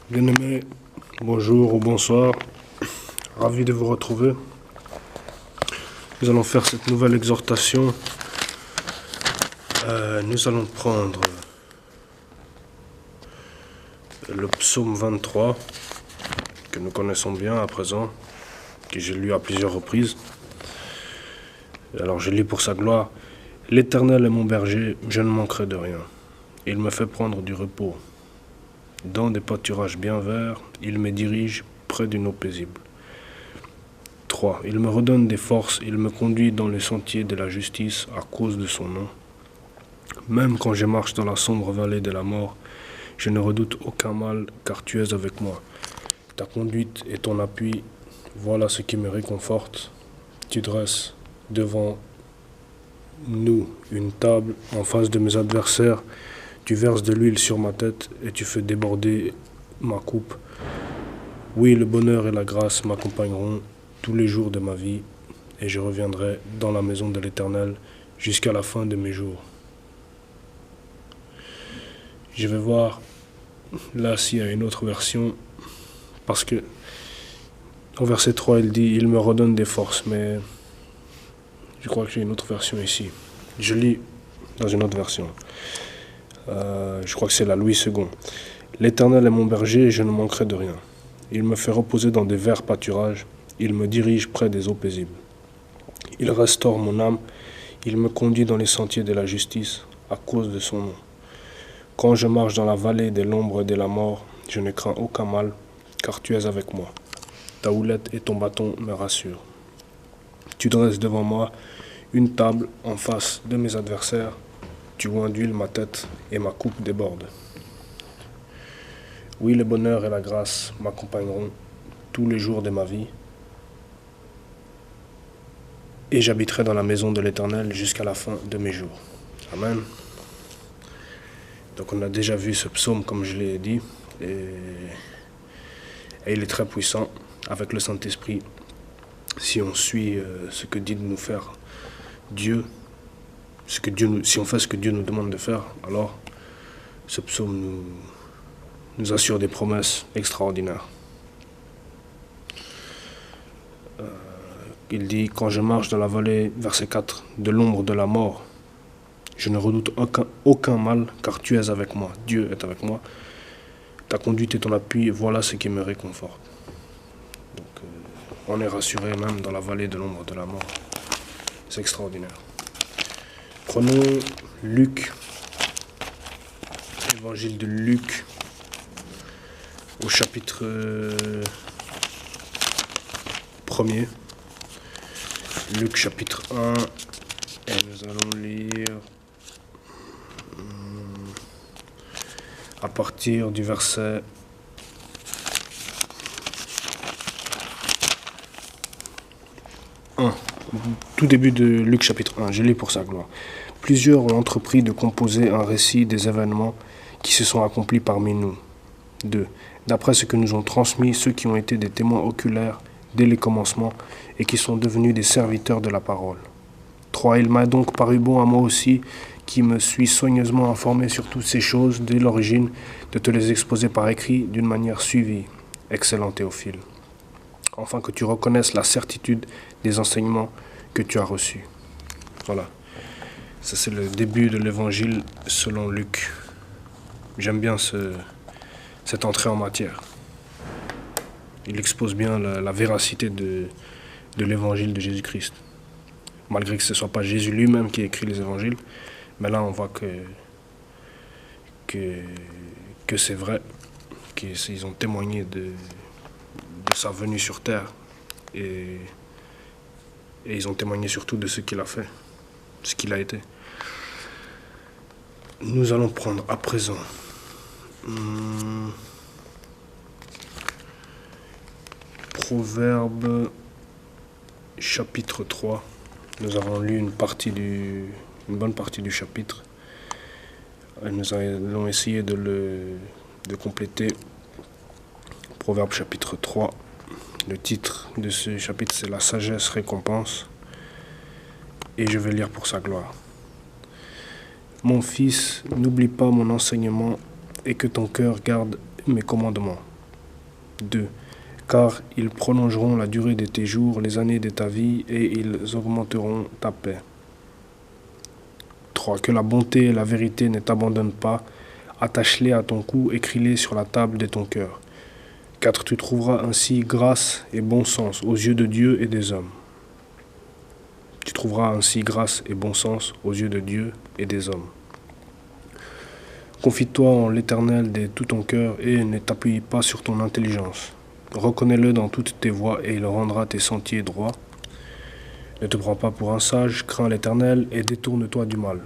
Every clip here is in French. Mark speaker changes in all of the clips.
Speaker 1: Bien-aimés, bonjour ou bonsoir, ravi de vous retrouver. Nous allons faire cette nouvelle exhortation. Nous allons prendre le psaume 23, que nous connaissons bien à présent, que j'ai lu à plusieurs reprises. Alors je lis pour sa gloire. L'Éternel est mon berger, je ne manquerai de rien. Il me fait prendre du repos. Dans des pâturages bien verts, il me dirige près d'une eau paisible. 3. Il me redonne des forces, il me conduit dans les sentiers de la justice à cause de son nom. Même quand je marche dans la sombre vallée de la mort, je ne redoute aucun mal, car tu es avec moi. Ta conduite et ton appui, voilà ce qui me réconforte. Tu dresses devant nous une table en face de mes adversaires. Tu verses de l'huile sur ma tête et tu fais déborder ma coupe. Oui, le bonheur et la grâce m'accompagneront tous les jours de ma vie, et je reviendrai dans la maison de l'Éternel jusqu'à la fin de mes jours. Je vais voir là s'il y a une autre version, parce que au verset 3 il dit « Il me redonne des forces », mais je crois que j'ai une autre version ici. Je lis dans une autre version. Je crois que c'est la Louis II. « L'Éternel est mon berger et je ne manquerai de rien. Il me fait reposer dans des verts pâturages. Il me dirige près des eaux paisibles. Il restaure mon âme. Il me conduit dans les sentiers de la justice à cause de son nom. Quand je marche dans la vallée de l'ombre et de la mort, je ne crains aucun mal, car tu es avec moi. Ta houlette et ton bâton me rassurent. Tu dresses devant moi une table en face de mes adversaires. Tu oins d'huile ma tête et ma coupe déborde. Oui, le bonheur et la grâce m'accompagneront tous les jours de ma vie, et j'habiterai dans la maison de l'Éternel jusqu'à la fin de mes jours. Amen. Donc on a déjà vu ce psaume, comme je l'ai dit, et il est très puissant avec le Saint-Esprit. Si on suit ce que dit de nous faire Dieu, si on fait ce que Dieu nous demande de faire, alors ce psaume nous assure des promesses extraordinaires. Il dit, quand je marche dans la vallée, verset 4, de l'ombre de la mort, je ne redoute aucun mal, car tu es avec moi. Dieu est avec moi. Ta conduite et ton appui, voilà ce qui me réconforte. Donc, on est rassuré même dans la vallée de l'ombre de la mort. C'est extraordinaire. Prenons Luc, l'évangile de Luc, au chapitre 1er. Luc chapitre 1, et nous allons lire à partir du verset 1. Tout début de Luc chapitre 1, je lis pour sa gloire. Plusieurs ont entrepris de composer un récit des événements qui se sont accomplis parmi nous. 2. D'après ce que nous ont transmis ceux qui ont été des témoins oculaires dès les commencements et qui sont devenus des serviteurs de la parole. 3. Il m'a donc paru bon à moi aussi, qui me suis soigneusement informé sur toutes ces choses dès l'origine, de te les exposer par écrit d'une manière suivie, excellent Théophile, afin que tu reconnaisses la certitude des enseignements que tu as reçus. Voilà. Ça, c'est le début de l'évangile selon Luc. J'aime bien cette entrée en matière. Il expose bien la véracité de l'évangile de Jésus-Christ. Malgré que ce ne soit pas Jésus lui-même qui écrit les évangiles, mais là on voit que c'est vrai, qu'ils ont témoigné de sa venue sur terre, et ils ont témoigné surtout de ce qu'il a fait, ce qu'il a été. Nous allons prendre à présent Proverbe chapitre 3. Nous avons lu une bonne partie du chapitre. Et nous allons essayer de compléter. Proverbe chapitre 3. Le titre de ce chapitre, c'est « La sagesse récompense ». Et je vais lire pour sa gloire. « Mon fils, n'oublie pas mon enseignement et que ton cœur garde mes commandements. 2. Car ils prolongeront la durée de tes jours, les années de ta vie, et ils augmenteront ta paix. 3. Que la bonté et la vérité ne t'abandonnent pas. Attache-les à ton cou, écris-les sur la table de ton cœur. 4. Tu trouveras ainsi grâce et bon sens aux yeux de Dieu et des hommes. Tu trouveras ainsi grâce et bon sens aux yeux de Dieu et des hommes. Confie-toi en l'Éternel de tout ton cœur et ne t'appuie pas sur ton intelligence. Reconnais-le dans toutes tes voies et il rendra tes sentiers droits. Ne te prends pas pour un sage, crains l'Éternel et détourne-toi du mal.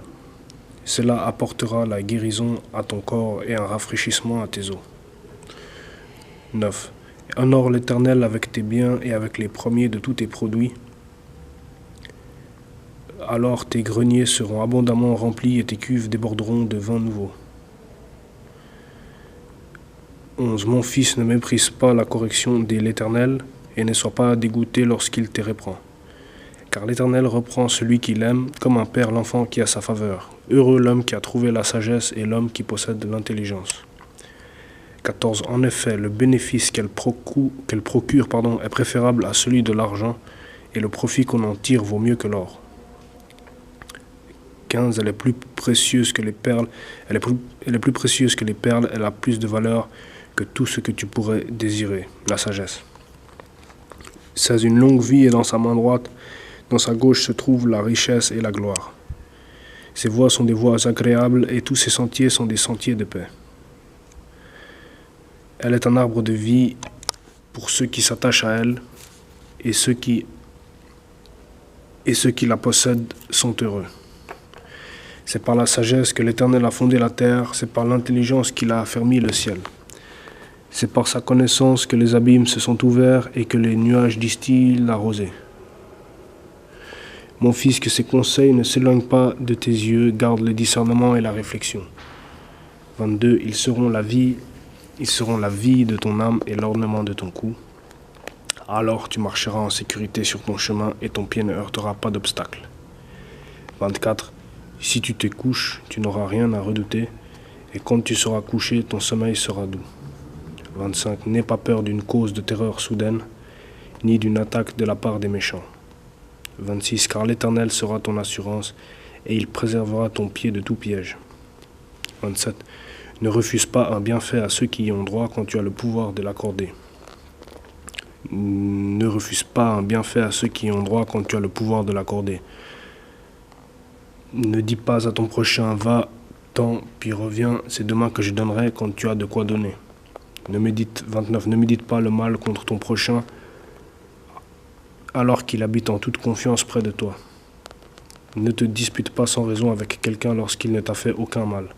Speaker 1: Cela apportera la guérison à ton corps et un rafraîchissement à tes os. 9. Honore l'Éternel avec tes biens et avec les premiers de tous tes produits. Alors tes greniers seront abondamment remplis et tes cuves déborderont de vin nouveau. 11. Mon fils, ne méprise pas la correction de l'Éternel et ne sois pas dégoûté lorsqu'il te reprend. Car l'Éternel reprend celui qu'il aime, comme un père l'enfant qui a sa faveur. Heureux l'homme qui a trouvé la sagesse et l'homme qui possède l'intelligence. 14. En effet, le bénéfice qu'elle procure est préférable à celui de l'argent, et le profit qu'on en tire vaut mieux que l'or. 15. Elle est plus précieuse que les perles. Elle est plus précieuse que les perles. Elle a plus de valeur que tout ce que tu pourrais désirer. La sagesse. 16. Une longue vie est dans sa main droite. Dans sa gauche se trouve la richesse et la gloire. Ses voies sont des voies agréables et tous ses sentiers sont des sentiers de paix. Elle est un arbre de vie pour ceux qui s'attachent à elle et ceux qui la possèdent sont heureux. C'est par la sagesse que l'Éternel a fondé la terre, c'est par l'intelligence qu'il a affermi le ciel. C'est par sa connaissance que les abîmes se sont ouverts et que les nuages distillent la rosée. Mon fils, que ces conseils ne s'éloignent pas de tes yeux, garde le discernement et la réflexion. 22. Ils seront la vie de ton âme et l'ornement de ton cou. Alors tu marcheras en sécurité sur ton chemin et ton pied ne heurtera pas d'obstacle. 24. Si tu te couches, tu n'auras rien à redouter, et quand tu seras couché, ton sommeil sera doux. 25. N'aie pas peur d'une cause de terreur soudaine, ni d'une attaque de la part des méchants. 26. Car l'Éternel sera ton assurance, et il préservera ton pied de tout piège. 27. Ne refuse pas un bienfait à ceux qui y ont droit quand tu as le pouvoir de l'accorder. Ne refuse pas un bienfait à ceux qui y ont droit quand tu as le pouvoir de l'accorder. Ne dis pas à ton prochain, va, t'en, puis reviens, c'est demain que je donnerai quand tu as de quoi donner. 29. Ne médite pas le mal contre ton prochain, alors qu'il habite en toute confiance près de toi. Ne te dispute pas sans raison avec quelqu'un lorsqu'il ne t'a fait aucun mal.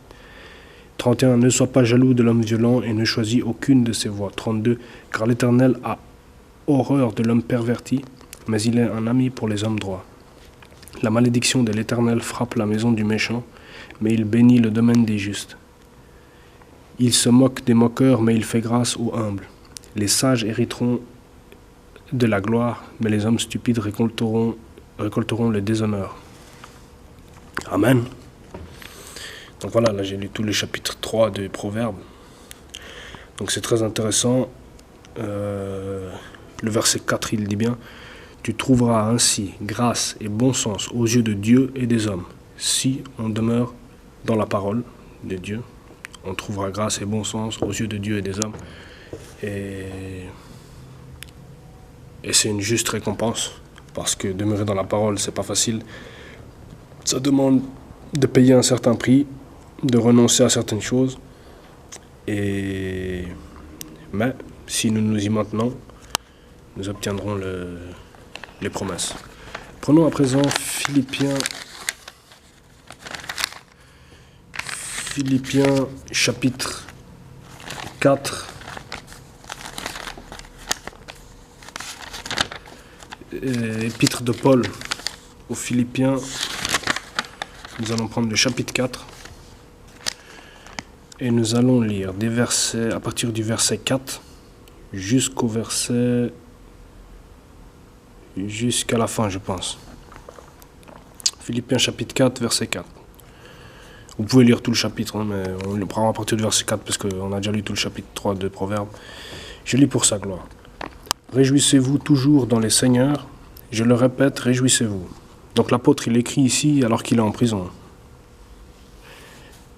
Speaker 1: 31. Ne sois pas jaloux de l'homme violent et ne choisis aucune de ses voies. 32. Car l'Éternel a horreur de l'homme perverti, mais il est un ami pour les hommes droits. La malédiction de l'Éternel frappe la maison du méchant, mais il bénit le domaine des justes. Il se moque des moqueurs, mais il fait grâce aux humbles. Les sages hériteront de la gloire, mais les hommes stupides récolteront le déshonneur. Amen. Donc voilà, là j'ai lu tout le chapitre 3 des Proverbes. Donc c'est très intéressant. Le verset 4, il dit bien: tu trouveras ainsi grâce et bon sens aux yeux de Dieu et des hommes. Si on demeure dans la parole de Dieu, on trouvera grâce et bon sens aux yeux de Dieu et des hommes. Et c'est une juste récompense, parce que demeurer dans la parole, c'est pas facile. Ça demande de payer un certain prix, de renoncer à certaines choses. Mais si nous nous y maintenons, nous obtiendrons les promesses. Prenons à présent Philippiens chapitre 4. Épître de Paul aux Philippiens. Nous allons prendre le chapitre 4 et nous allons lire des versets à partir du verset 4 jusqu'à la fin, je pense. Philippiens chapitre 4, verset 4. Vous pouvez lire tout le chapitre, mais on le prend à partir du verset 4 parce qu'on a déjà lu tout le chapitre 3 de Proverbes. Je lis pour sa gloire. Réjouissez-vous toujours dans les seigneurs. Je le répète, réjouissez-vous. Donc l'apôtre, il écrit ici alors qu'il est en prison.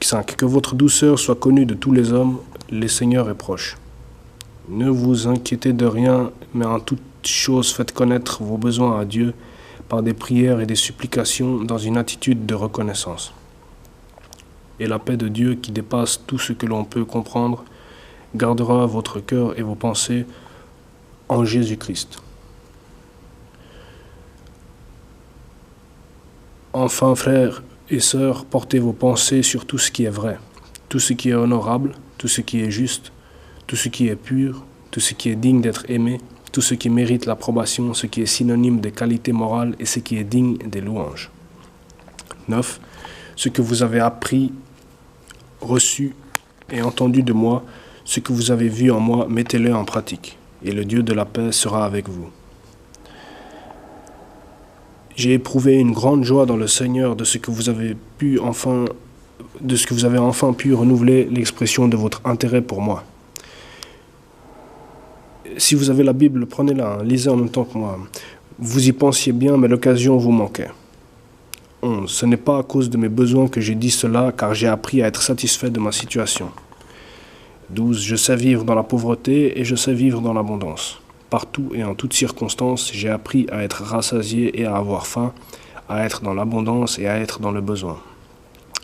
Speaker 1: 5. Que votre douceur soit connue de tous les hommes, les seigneurs est proche. Ne vous inquiétez de rien, mais en toute chose faites connaître vos besoins à Dieu par des prières et des supplications dans une attitude de reconnaissance. Et la paix de Dieu qui dépasse tout ce que l'on peut comprendre gardera votre cœur et vos pensées en Jésus-Christ. Enfin, frères et sœurs, portez vos pensées sur tout ce qui est vrai, tout ce qui est honorable, tout ce qui est juste, tout ce qui est pur, tout ce qui est digne d'être aimé, tout ce qui mérite l'approbation, ce qui est synonyme des qualités morales et ce qui est digne des louanges. 9. Ce que vous avez appris, reçu et entendu de moi, ce que vous avez vu en moi, mettez-le en pratique, et le Dieu de la paix sera avec vous. J'ai éprouvé une grande joie dans le Seigneur de ce que vous avez enfin pu renouveler l'expression de votre intérêt pour moi. Si vous avez la Bible, prenez-la, lisez en même temps que moi. Vous y pensiez bien, mais l'occasion vous manquait. 11. Ce n'est pas à cause de mes besoins que j'ai dit cela, car j'ai appris à être satisfait de ma situation. 12. Je sais vivre dans la pauvreté et je sais vivre dans l'abondance. Partout et en toutes circonstances, j'ai appris à être rassasié et à avoir faim, à être dans l'abondance et à être dans le besoin.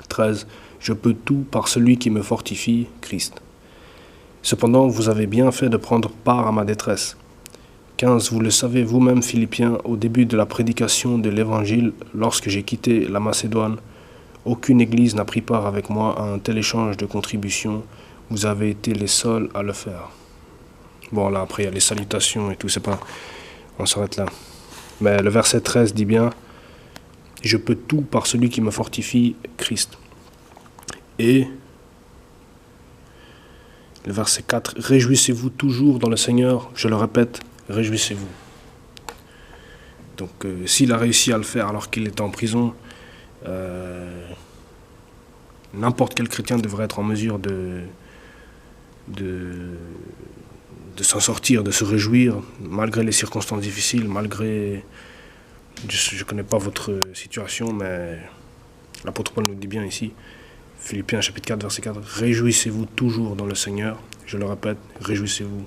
Speaker 1: 13. Je peux tout par celui qui me fortifie, Christ. Cependant, vous avez bien fait de prendre part à ma détresse. 15. Vous le savez vous-même, Philippiens, au début de la prédication de l'Évangile, lorsque j'ai quitté la Macédoine, aucune église n'a pris part avec moi à un tel échange de contributions. Vous avez été les seuls à le faire. Bon, là, après, il y a les salutations et tout, c'est pas... On s'arrête là. Mais le verset 13 dit bien « Je peux tout par celui qui me fortifie, Christ. » Et le verset 4 « Réjouissez-vous toujours dans le Seigneur. » Je le répète, réjouissez-vous. Donc, s'il a réussi à le faire alors qu'il était en prison, n'importe quel chrétien devrait être en mesure de s'en sortir, de se réjouir, malgré les circonstances difficiles, malgré... Je ne connais pas votre situation, mais l'apôtre Paul nous dit bien ici, Philippiens chapitre 4, verset 4, « Réjouissez-vous toujours dans le Seigneur. » Je le répète, réjouissez-vous.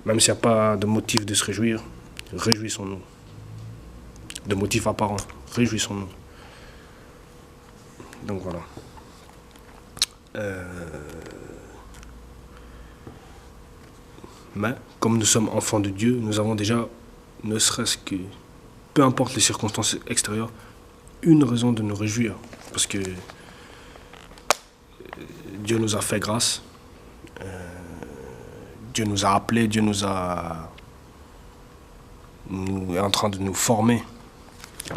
Speaker 1: Même s'il n'y a pas de motif de se réjouir, réjouissons-nous. De motif apparent, réjouissons-nous. Donc voilà. Mais, comme nous sommes enfants de Dieu, nous avons déjà, ne serait-ce que, peu importe les circonstances extérieures, une raison de nous réjouir. Parce que Dieu nous a fait grâce, Dieu nous a appelés, Dieu nous est en train de nous former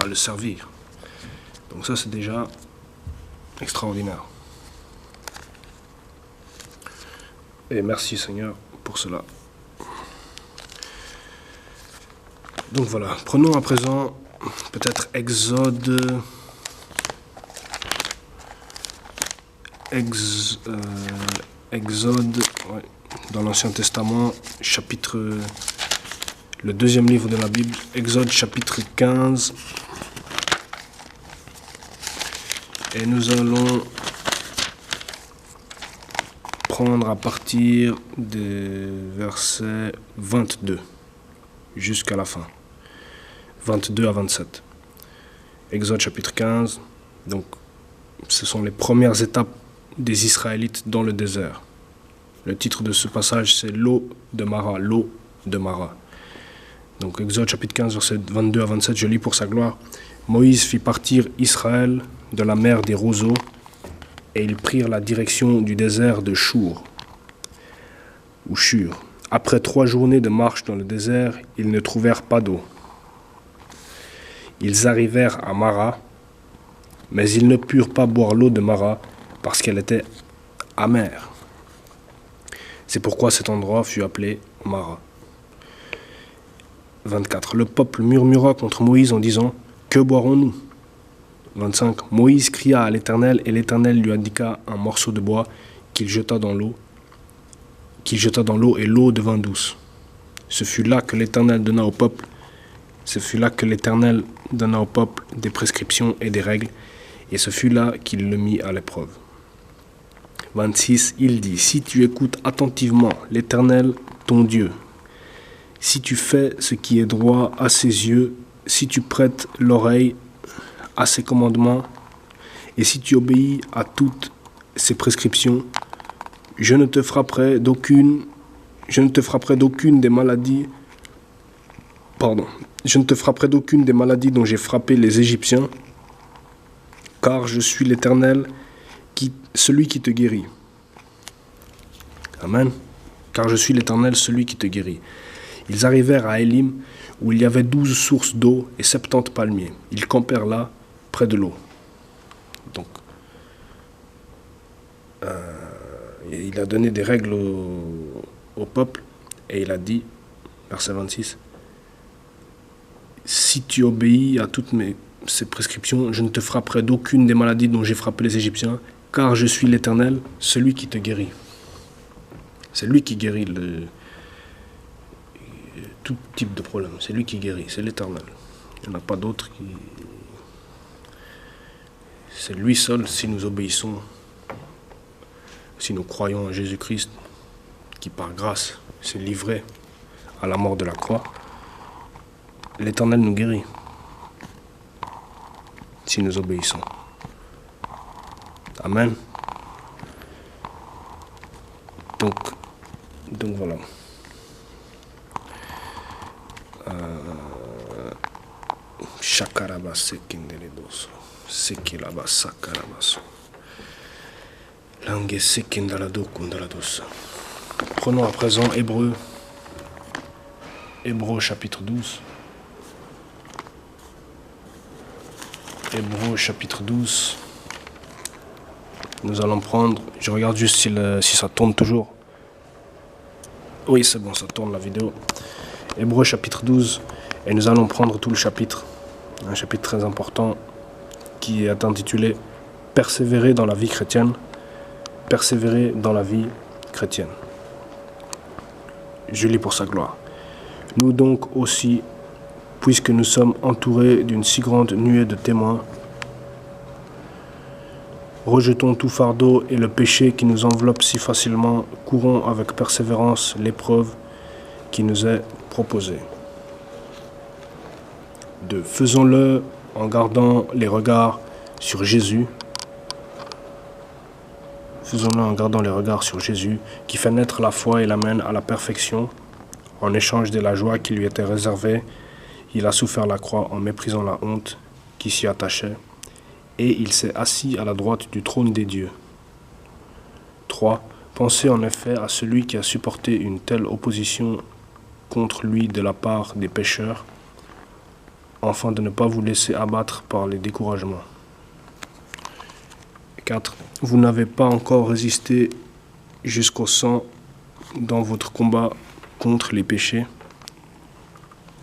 Speaker 1: à le servir. Donc ça, c'est déjà extraordinaire. Et merci Seigneur pour cela. Donc voilà, prenons à présent peut-être Exode, ouais, dans l'Ancien Testament, le deuxième livre de la Bible, Exode chapitre 15. Et nous allons prendre à partir des versets 22 jusqu'à la fin. 22 à 27. Exode chapitre 15. Donc, ce sont les premières étapes des Israélites dans le désert. Le titre de ce passage, c'est l'eau de Mara. L'eau de Mara. Donc, Exode chapitre 15, versets 22 à 27, je lis pour sa gloire. Moïse fit partir Israël de la mer des roseaux, et ils prirent la direction du désert de Shur. Après 3 journées de marche dans le désert, ils ne trouvèrent pas d'eau. Ils arrivèrent à Mara, mais ils ne purent pas boire l'eau de Mara parce qu'elle était amère. C'est pourquoi cet endroit fut appelé Mara. 24. Le peuple murmura contre Moïse en disant « Que boirons-nous » 25. Moïse cria à l'Éternel et l'Éternel lui indiqua un morceau de bois qu'il jeta dans l'eau qu'il jeta dans l'eau et l'eau devint douce. Ce fut là que l'Éternel donna au peuple des prescriptions et des règles, et ce fut là qu'il le mit à l'épreuve. 26, il dit, si tu écoutes attentivement l'Éternel, ton Dieu, si tu fais ce qui est droit à ses yeux, si tu prêtes l'oreille à ses commandements, et si tu obéis à toutes ses prescriptions, je ne te frapperai d'aucune des maladies dont j'ai frappé les Égyptiens, car je suis l'Éternel, celui qui te guérit. Amen. Car je suis l'Éternel, celui qui te guérit. Ils arrivèrent à Élim, où il y avait 12 sources d'eau et 70 palmiers. Ils campèrent là, près de l'eau. Donc, il a donné des règles au peuple, et il a dit, verset 26, si tu obéis à toutes ces prescriptions, je ne te frapperai d'aucune des maladies dont j'ai frappé les Égyptiens, car je suis l'Éternel, celui qui te guérit. C'est lui qui guérit tout type de problème. C'est lui qui guérit, c'est l'Éternel. Il n'y en a pas d'autre qui... C'est lui seul, si nous obéissons, si nous croyons en Jésus-Christ, qui par grâce s'est livré à la mort de la croix, l'Éternel nous guérit, si nous obéissons. Amen. Donc voilà. Shakarabase kindeledoso, sekilabasa karabaso. Langue sekindalado kundalados. Prenons à présent Hébreux chapitre 12. Hébreux chapitre 12. Nous allons prendre, je regarde juste si ça tourne toujours. Oui, c'est bon, ça tourne la vidéo. Hébreux chapitre 12, et nous allons prendre tout le chapitre. Un chapitre très important qui est intitulé « Persévérer dans la vie chrétienne ». Persévérer dans la vie chrétienne. Je lis pour sa gloire. Nous donc aussi, puisque nous sommes entourés d'une si grande nuée de témoins, rejetons tout fardeau et le péché qui nous enveloppe si facilement, courons avec persévérance l'épreuve qui nous est proposée. 2. Faisons-le en gardant les regards sur Jésus. Faisons-le en gardant les regards sur Jésus, qui fait naître la foi et l'amène à la perfection. En échange de la joie qui lui était réservée, il a souffert la croix en méprisant la honte qui s'y attachait, et il s'est assis à la droite du trône des dieux. 3. Pensez en effet à celui qui a supporté une telle opposition contre lui de la part des pécheurs, afin de ne pas vous laisser abattre par les découragements. 4. Vous n'avez pas encore résisté jusqu'au sang dans votre combat contre les péchés.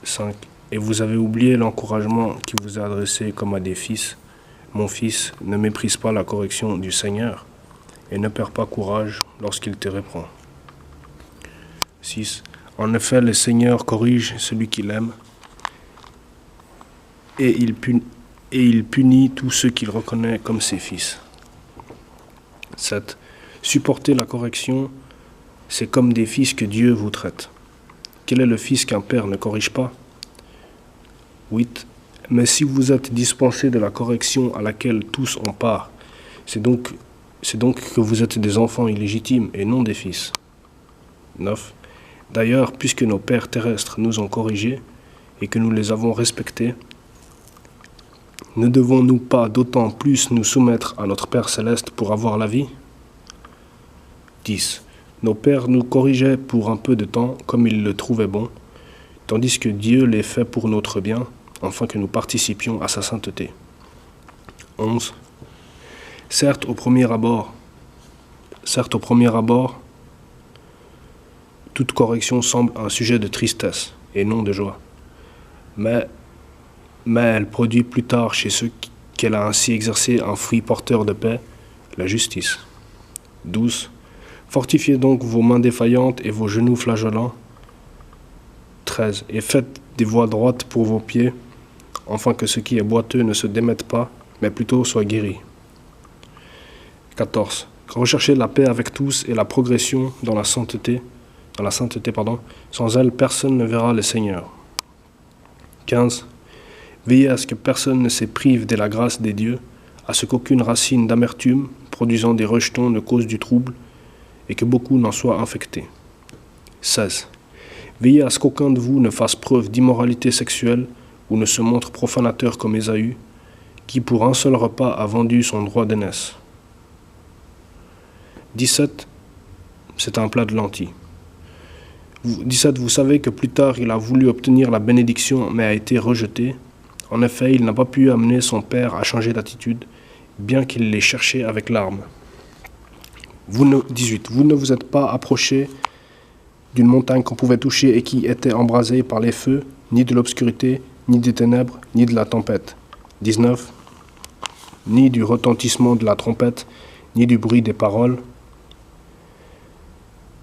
Speaker 1: 5. Et vous avez oublié l'encouragement qui vous est adressé comme à des fils. Mon fils, ne méprise pas la correction du Seigneur et ne perds pas courage lorsqu'il te reprend. 6. En effet, le Seigneur corrige celui qu'il aime et il punit tous ceux qu'il reconnaît comme ses fils. 7. Supporter la correction, c'est comme des fils que Dieu vous traite. Quel est le fils qu'un père ne corrige pas? 8. Mais si vous êtes dispensés de la correction à laquelle tous ont part, c'est donc que vous êtes des enfants illégitimes et non des fils. 9. D'ailleurs, puisque nos pères terrestres nous ont corrigés et que nous les avons respectés, ne devons-nous pas d'autant plus nous soumettre à notre Père céleste pour avoir la vie? 10. Nos pères nous corrigeaient pour un peu de temps, comme ils le trouvaient bon, tandis que Dieu les fait pour notre bien, afin que nous participions à sa sainteté. 11. Certes, au premier abord, toute correction semble un sujet de tristesse et non de joie. Mais elle produit plus tard chez ceux qu'elle a ainsi exercé un fruit porteur de paix, la justice. 12. Fortifiez donc vos mains défaillantes et vos genoux flageolants. 13. Et faites des voies droites pour vos pieds, afin que ce qui est boiteux ne se démette pas, mais plutôt soit guéri. 14. Recherchez la paix avec tous et la progression dans la sainteté. Sans elle, personne ne verra le Seigneur. 15. Veillez à ce que personne ne se prive de la grâce des dieux, à ce qu'aucune racine d'amertume, produisant des rejetons, ne cause du trouble, et que beaucoup n'en soient infectés. 16. Veillez à ce qu'aucun de vous ne fasse preuve d'immoralité sexuelle ou ne se montre profanateur comme Ésaü, qui pour un seul repas a vendu son droit d'aînesse. 17. C'est un plat de lentilles. 17. Vous savez que plus tard il a voulu obtenir la bénédiction mais a été rejeté. En effet, il n'a pas pu amener son père à changer d'attitude, bien qu'il l'ait cherché avec larmes. 18. Vous ne vous êtes pas approché d'une montagne qu'on pouvait toucher et qui était embrasée par les feux, ni de l'obscurité, ni des ténèbres, ni de la tempête. 19. Ni du retentissement de la trompette, ni du bruit des paroles.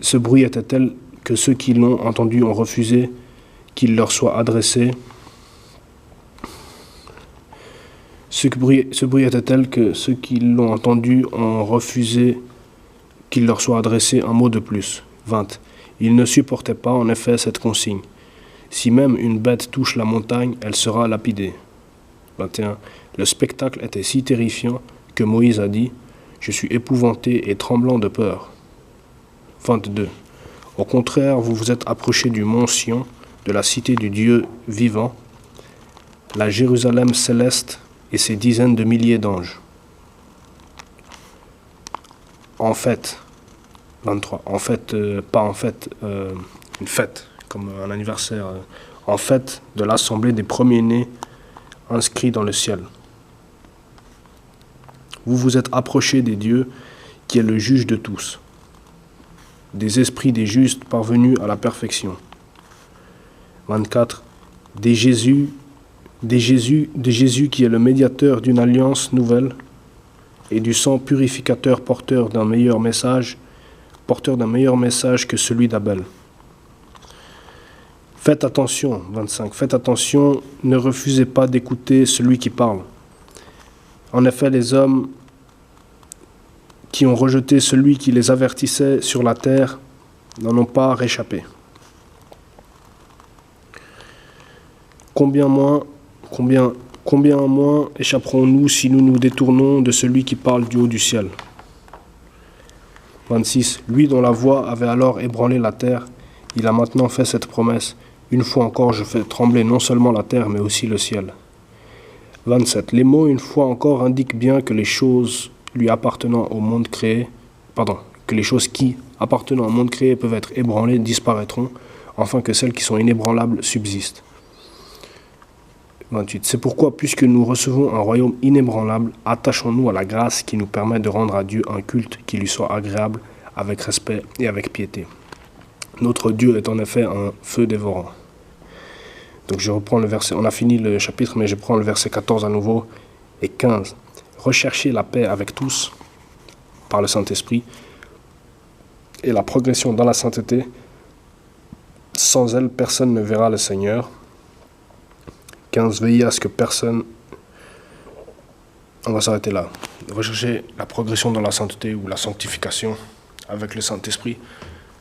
Speaker 1: Ce bruit était tel que ceux qui l'ont entendu ont refusé qu'il leur soit adressé. Ce bruit était tel que ceux qui l'ont entendu ont refusé qu'il leur soit adressé un mot de plus. 20. Ils ne supportaient pas en effet cette consigne. Si même une bête touche la montagne, elle sera lapidée. 21. Le spectacle était si terrifiant que Moïse a dit « Je suis épouvanté et tremblant de peur ». 22. Au contraire, vous vous êtes approchés du mont Sion, de la cité du Dieu vivant, la Jérusalem céleste et ses dizaines de milliers d'anges. En fait, 23. En fait, pas en fait, une fête, comme un anniversaire. En fait, de l'assemblée des premiers-nés inscrits dans le ciel. Vous vous êtes approchés des dieux, qui est le juge de tous, des esprits des justes parvenus à la perfection. 24. De Jésus qui est le médiateur d'une alliance nouvelle, et du sang purificateur porteur d'un meilleur message que celui d'Abel. Faites attention, 25. Faites attention, ne refusez pas d'écouter celui qui parle. En effet, les hommes qui ont rejeté celui qui les avertissait sur la terre n'en ont pas réchappé. Combien moins échapperons-nous si nous nous détournons de celui qui parle du haut du ciel? 26. Lui dont la voix avait alors ébranlé la terre, il a maintenant fait cette promesse. Une fois encore, je fais trembler non seulement la terre, mais aussi le ciel. 27. Les mots, une fois encore, indiquent bien que les choses lui appartenant au monde créé, que les choses qui, appartenant au monde créé, peuvent être ébranlées, disparaîtront, afin que celles qui sont inébranlables subsistent. 28. C'est pourquoi, puisque nous recevons un royaume inébranlable, attachons-nous à la grâce qui nous permet de rendre à Dieu un culte qui lui soit agréable, avec respect et avec piété. Notre Dieu est en effet un feu dévorant. Donc je reprends le verset, on a fini le chapitre, mais je prends le verset 14 à nouveau, et 15. Recherchez la paix avec tous, par le Saint-Esprit, et la progression dans la sainteté. Sans elle, personne ne verra le Seigneur. 15. Veillez à ce que personne... On va s'arrêter là. Rechercher la progression dans la sainteté ou la sanctification avec le Saint-Esprit.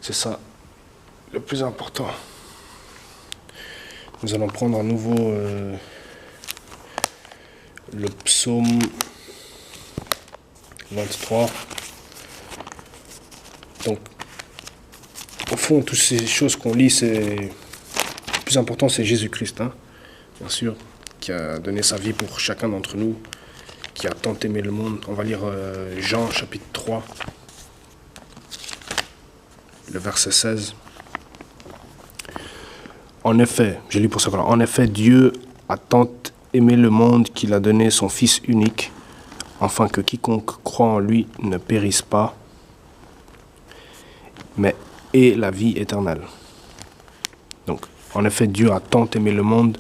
Speaker 1: C'est ça le plus important. Nous allons prendre à nouveau le psaume 23. Donc, au fond, toutes ces choses qu'on lit, le plus important, c'est Jésus-Christ, hein, bien sûr, qui a donné sa vie pour chacun d'entre nous, qui a tant aimé le monde. On va lire Jean, chapitre 3, le verset 16. En effet, j'ai lu pour ça, en effet, Dieu a tant aimé le monde qu'il a donné son Fils unique, afin que quiconque croit en lui ne périsse pas, mais ait la vie éternelle. Donc, en effet, Dieu a tant aimé le monde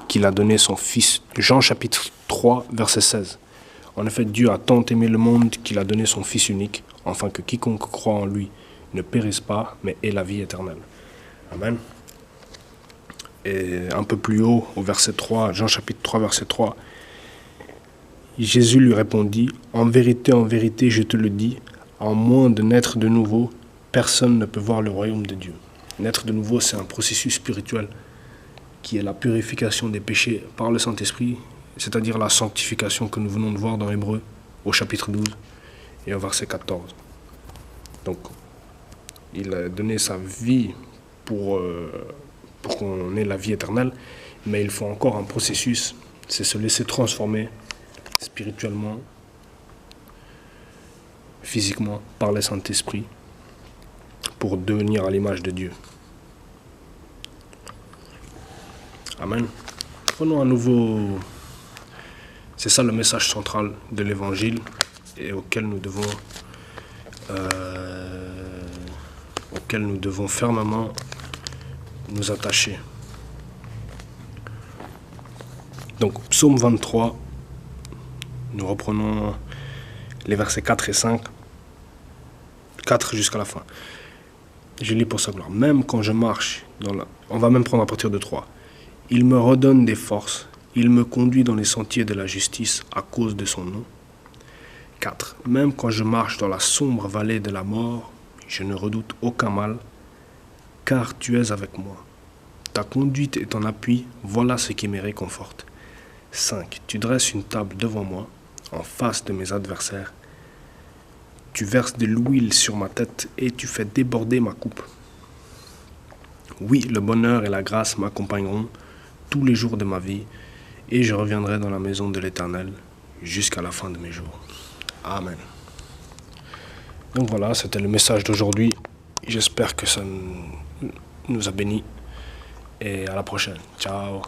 Speaker 1: qu'il a donné son Fils. Jean chapitre 3, verset 16. En effet, Dieu a tant aimé le monde qu'il a donné son Fils unique, afin que quiconque croit en lui ne périssent pas, mais aient la vie éternelle. Amen. Et un peu plus haut, au verset 3, Jean chapitre 3, verset 3, Jésus lui répondit, « En vérité, je te le dis, à moins de naître de nouveau, personne ne peut voir le royaume de Dieu. » Naître de nouveau, c'est un processus spirituel qui est la purification des péchés par le Saint-Esprit, c'est-à-dire la sanctification que nous venons de voir dans Hébreux, au chapitre 12 et au verset 14. Donc, il a donné sa vie pour qu'on ait la vie éternelle, mais il faut encore un processus, c'est se laisser transformer spirituellement, physiquement, par le Saint-Esprit, pour devenir à l'image de Dieu. Amen. Prenons à nouveau, c'est ça le message central de l'Évangile et auquel nous devons fermement nous attacher. Donc, psaume 23, nous reprenons les versets 4 et 5, 4 jusqu'à la fin. Je lis pour sa gloire. Même quand je marche, on va même prendre à partir de 3. Il me redonne des forces, il me conduit dans les sentiers de la justice à cause de son nom. 4. Même quand je marche dans la sombre vallée de la mort, je ne redoute aucun mal, car tu es avec moi. Ta conduite et ton appui, voilà ce qui me réconforte. 5. Tu dresses une table devant moi, en face de mes adversaires. Tu verses de l'huile sur ma tête et tu fais déborder ma coupe. Oui, le bonheur et la grâce m'accompagneront tous les jours de ma vie, et je reviendrai dans la maison de l'Éternel jusqu'à la fin de mes jours. Amen. Donc voilà, c'était le message d'aujourd'hui. J'espère que ça nous a bénis. Et à la prochaine. Ciao.